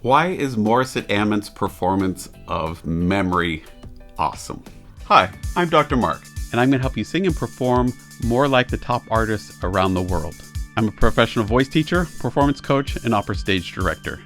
Why is Morissette Amon's performance of Memory awesome? Hi, I'm Dr. Mark, and I'm going to help you sing and perform more like the top artists around the world. I'm a professional voice teacher, performance coach, and opera stage director.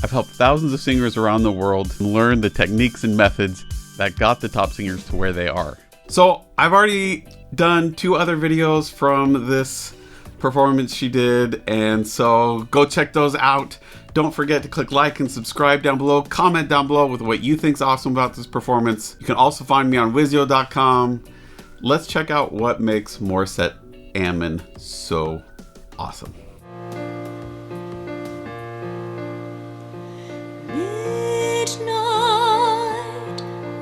I've helped thousands of singers around the world learn the techniques and methods that got the top singers to where they are. So I've already done 2 other videos from this performance she did, and so go check those out. Don't forget to click like and subscribe down below. Comment down below with what you think's awesome about this performance. You can also find me on Wizio.com. Let's check out what makes Morissette Amon so awesome. Midnight,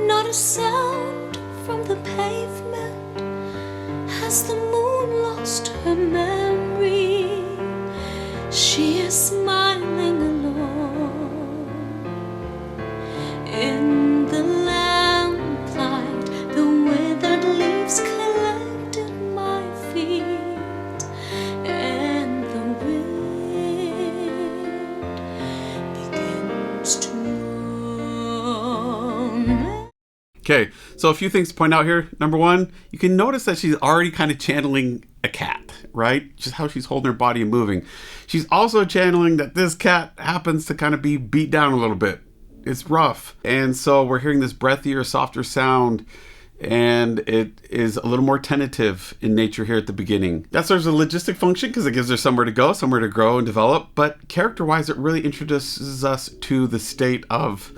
not a sound from the pavement. Has the moon lost her memory? She is smiling alone in the lamplight. The withered leaves collect at my feet, and the wind begins to moan. Okay, so a few things to point out here. Number 1, you can notice that she's already kind of channeling a cat, right? Just how she's holding her body and moving. She's also channeling that this cat happens to kind of be beat down a little bit. It's rough. And so we're hearing this breathier, softer sound, and it is a little more tentative in nature here at the beginning. That serves a logistic function because it gives her somewhere to go, somewhere to grow and develop. But character-wise, it really introduces us to the state of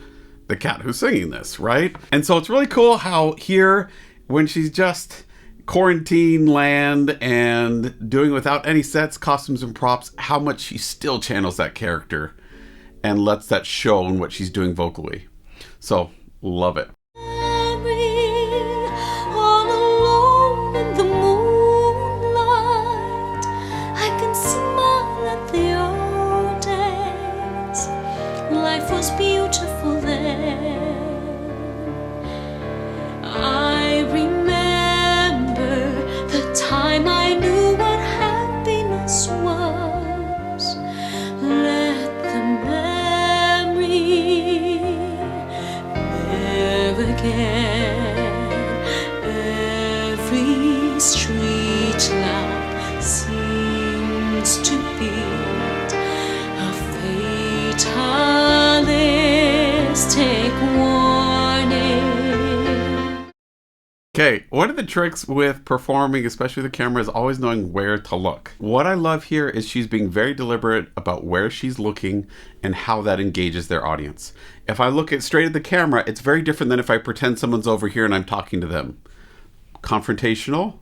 the cat who's singing this, right? And so it's really cool how here, when she's just quarantine land and doing without any sets, costumes, and props, how much she still channels that character and lets that show in what she's doing vocally. So, love it. All alone in the moonlight, I can smile at the old days. Life was beautiful then. I remember the time I knew what happiness was. Let the memory live again. Every street lamp seems to beat a fatalistic warning. Okay, one of the tricks with performing, especially the camera, is always knowing where to look. What I love here is she's being very deliberate about where she's looking and how that engages their audience. If I look straight at the camera, it's very different than if I pretend someone's over here and I'm talking to them. Confrontational.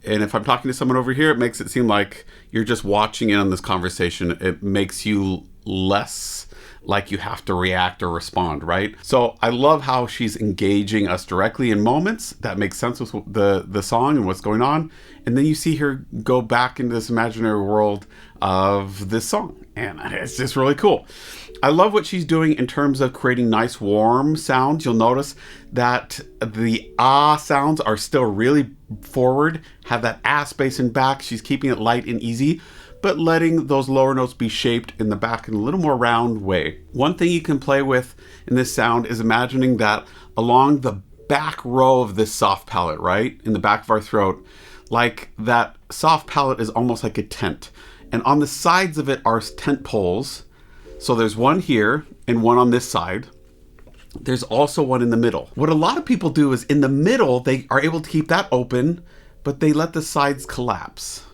And if I'm talking to someone over here, it makes it seem like you're just watching in on this conversation. It makes you less like you have to react or respond, right? So I love how she's engaging us directly in moments that make sense with the song and what's going on. And then you see her go back into this imaginary world of this song. And it's just really cool. I love what she's doing in terms of creating nice warm sounds. You'll notice that the ah sounds are still really forward, have that ah space in back. She's keeping it light and easy, but letting those lower notes be shaped in the back in a little more round way. One thing you can play with in this sound is imagining that along the back row of this soft palate, right? In the back of our throat, like that soft palate is almost like a tent. And on the sides of it are tent poles. So there's one here and one on this side. There's also one in the middle. What a lot of people do is in the middle, they are able to keep that open, but they let the sides collapse.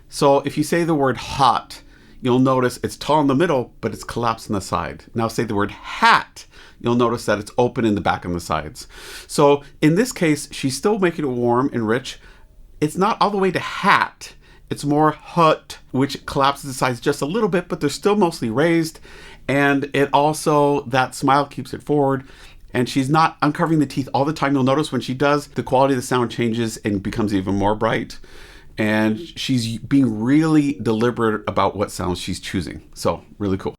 So if you say the word hot, you'll notice it's tall in the middle, but it's collapsed on the side. Now say the word hat, you'll notice that it's open in the back and the sides. So in this case, she's still making it warm and rich. It's not all the way to hat. It's more hut, which collapses the sides just a little bit, but they're still mostly raised. And it also, that smile keeps it forward. And she's not uncovering the teeth all the time. You'll notice when she does, the quality of the sound changes and becomes even more bright. And she's being really deliberate about what sounds she's choosing. So, really cool.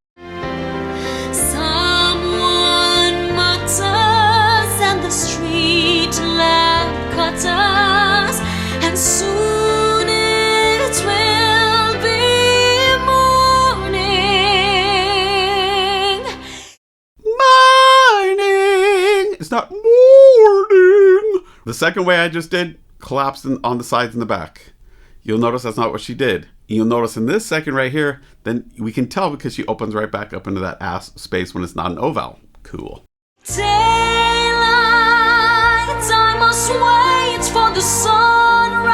Someone mutters and the street lamp cutters, and soon it will be morning. that morning. The second way I just did, collapsed on the sides and the back. You'll notice that's not what she did. You'll notice in this second right here, then we can tell because she opens right back up into that ass space when it's not an O vowel. Cool. Daylight, I must wait for the sunrise.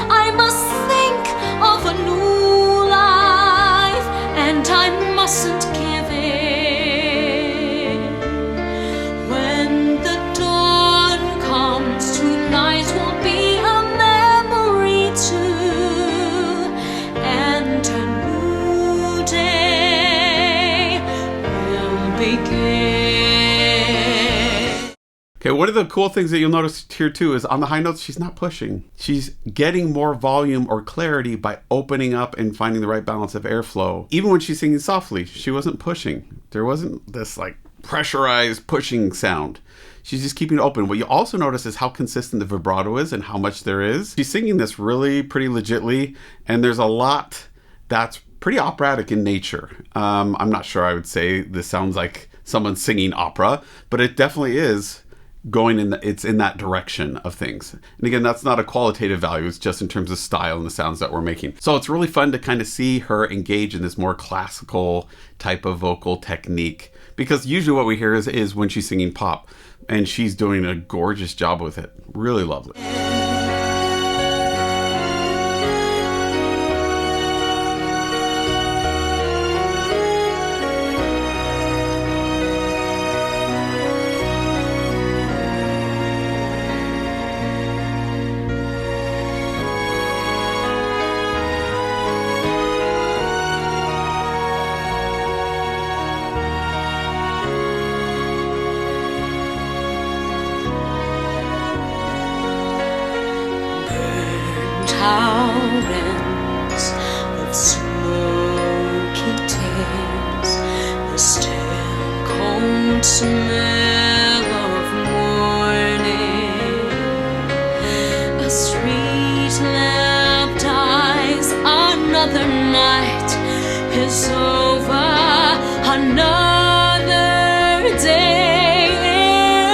I must think of a new life, and I mustn't give in. When the dawn comes, tonight will be a memory too, and a new day will begin. Okay, one of the cool things that you'll notice here too is on the high notes, she's not pushing. She's getting more volume or clarity by opening up and finding the right balance of airflow. Even when she's singing softly, she wasn't pushing. There wasn't this like pressurized pushing sound. She's just keeping it open. What you also notice is how consistent the vibrato is and how much there is. She's singing this really pretty legitly, and there's a lot that's pretty operatic in nature. I'm not sure I would say this sounds like someone singing opera, but it definitely is going in it's in that direction of things. And again, that's not a qualitative value, it's just in terms of style and the sounds that we're making. So it's really fun to kind of see her engage in this more classical type of vocal technique, because usually what we hear is when she's singing pop, and she's doing a gorgeous job with it. Really lovely. Towers with smoky tails, the stale cold smell of morning. A street lamp dies, another night is over, another day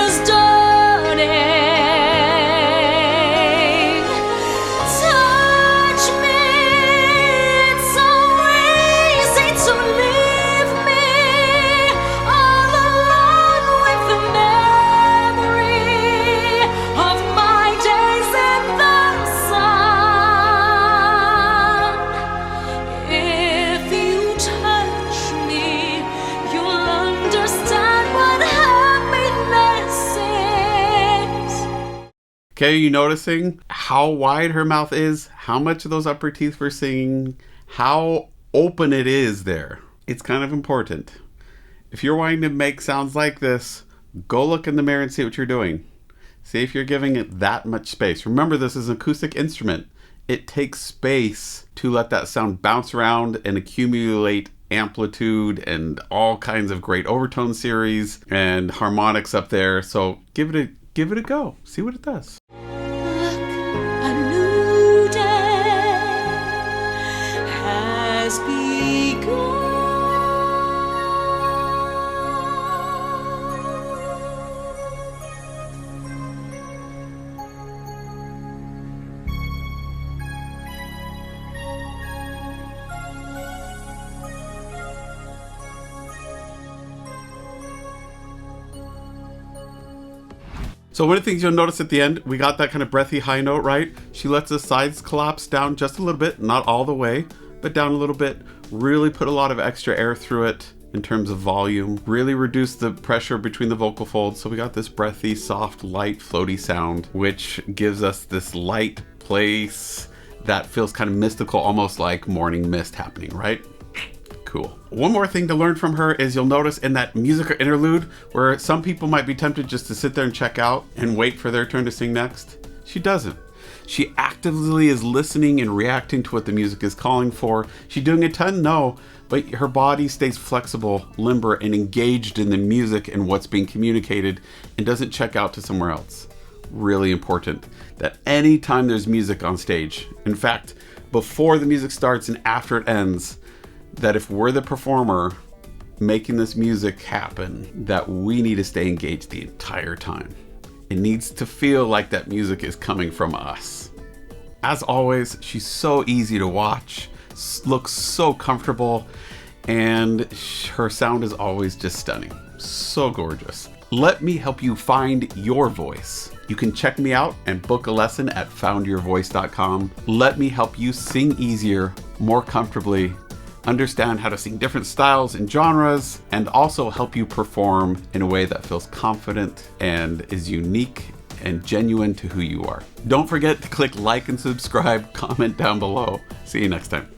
is dawning. Touch me, it's so easy to leave me all alone with the memory of my days in the sun. If you touch me, you'll understand what happiness is. Okay, you noticing how wide her mouth is, how much of those upper teeth we're seeing, how open it is there. It's kind of important. If you're wanting to make sounds like this, go look in the mirror and see what you're doing. See if you're giving it that much space. Remember, this is an acoustic instrument. It takes space to let that sound bounce around and accumulate amplitude and all kinds of great overtone series and harmonics up there. So give it a go. See what it does. A new day has begun. So one of the things you'll notice at the end, we got that kind of breathy high note, right? She lets the sides collapse down just a little bit, not all the way, but down a little bit. Really put a lot of extra air through it in terms of volume. Really reduce the pressure between the vocal folds. So we got this breathy, soft, light, floaty sound, which gives us this light place that feels kind of mystical, almost like morning mist happening, right? Cool. One more thing to learn from her is you'll notice in that musical interlude where some people might be tempted just to sit there and check out and wait for their turn to sing next. She doesn't. She actively is listening and reacting to what the music is calling for. She doing a ton? No, but her body stays flexible, limber, and engaged in the music and what's being communicated and doesn't check out to somewhere else. Really important that anytime there's music on stage, in fact, before the music starts and after it ends, that if we're the performer, making this music happen that we need to stay engaged the entire time. It needs to feel like that music is coming from us. As always, she's so easy to watch, looks so comfortable, and her sound is always just stunning. So gorgeous. Let me help you find your voice. You can check me out and book a lesson at foundyourvoice.com. Let me help you sing easier, more comfortably, understand how to sing different styles and genres, and also help you perform in a way that feels confident and is unique and genuine to who you are. Don't forget to click like and subscribe, comment down below. See you next time.